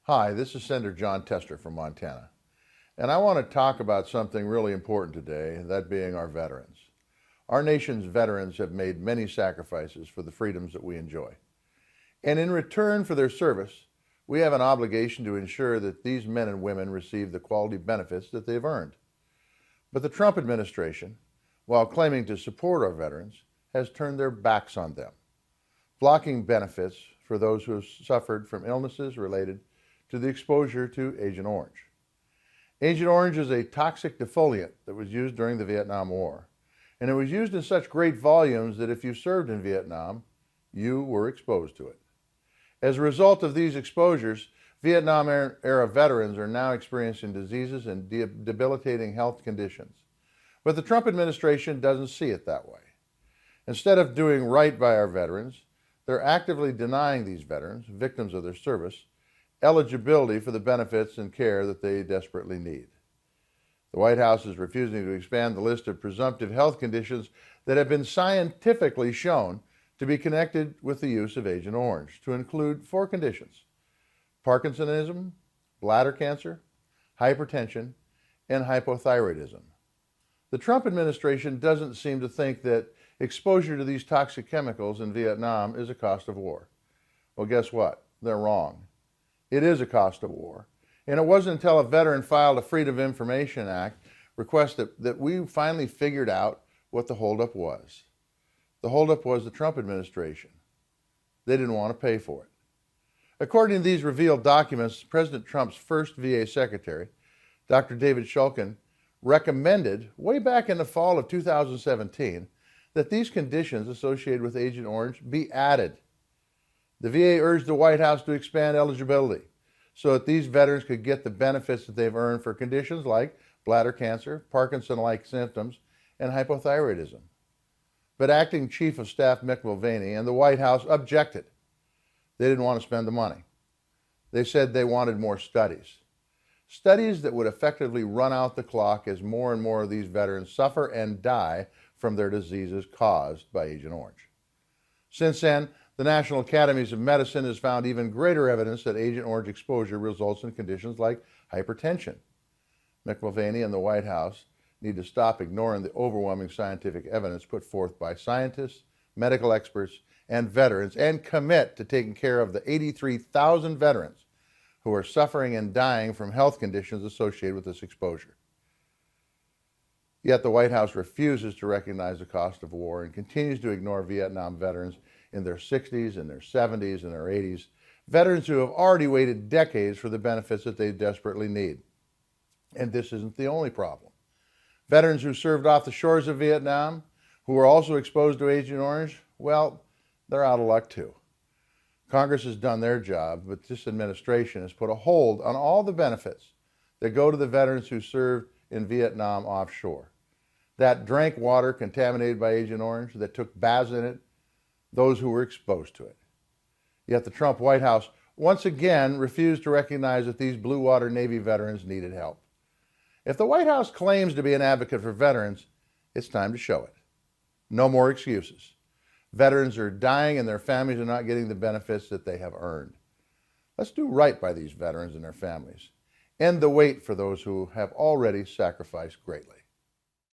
Hi, this is Senator Jon Tester from Montana, and I want to talk about something really important today, that being our veterans. Our nation's veterans have made many sacrifices for the freedoms that we enjoy. And in return for their service, we have an obligation to ensure that these men and women receive the quality benefits that they've earned. But the Trump administration, while claiming to support our veterans, has turned their backs on them, blocking benefits for those who have suffered from illnesses related to the exposure to Agent Orange. Agent Orange is a toxic defoliant that was used during the Vietnam War, and it was used in such great volumes that if you served in Vietnam, you were exposed to it. As a result of these exposures, Vietnam-era veterans are now experiencing diseases and debilitating health conditions. But the Trump administration doesn't see it that way. Instead of doing right by our veterans, they're actively denying these veterans, victims of their service, eligibility for the benefits and care that they desperately need. The White House is refusing to expand the list of presumptive health conditions that have been scientifically shown to be connected with the use of Agent Orange, to include 4 conditions: Parkinsonism, bladder cancer, hypertension, and hypothyroidism. The Trump administration doesn't seem to think that exposure to these toxic chemicals in Vietnam is a cost of war. Well, guess what? They're wrong. It is a cost of war. And it wasn't until a veteran filed a Freedom of Information Act request that we finally figured out what the holdup was. The holdup was the Trump administration. They didn't want to pay for it. According to these revealed documents, President Trump's first VA secretary, Dr. David Shulkin, recommended way back in the fall of 2017 that these conditions associated with Agent Orange be added. The VA urged the White House to expand eligibility so that these veterans could get the benefits that they've earned for conditions like bladder cancer, Parkinson-like symptoms, and hypothyroidism. But Acting Chief of Staff Mick Mulvaney and the White House objected. They didn't want to spend the money. They said they wanted more studies. Studies that would effectively run out the clock as more and more of these veterans suffer and die from their diseases caused by Agent Orange. Since then, the National Academies of Medicine has found even greater evidence that Agent Orange exposure results in conditions like hypertension. Mick Mulvaney and the White House need to stop ignoring the overwhelming scientific evidence put forth by scientists, medical experts, and veterans, and commit to taking care of the 83,000 veterans who are suffering and dying from health conditions associated with this exposure. Yet the White House refuses to recognize the cost of war and continues to ignore Vietnam veterans in their 60s, in their 70s, and their 80s, veterans who have already waited decades for the benefits that they desperately need. And this isn't the only problem. Veterans who served off the shores of Vietnam, who were also exposed to Agent Orange, well, they're out of luck too. Congress has done their job, but this administration has put a hold on all the benefits that go to the veterans who served in Vietnam offshore, that drank water contaminated by Agent Orange, that took baths in it, those who were exposed to it. Yet the Trump White House once again refused to recognize that these Blue Water Navy veterans needed help. If the White House claims to be an advocate for veterans, it's time to show it. No more excuses. Veterans are dying and their families are not getting the benefits that they have earned. Let's do right by these veterans and their families. End the wait for those who have already sacrificed greatly.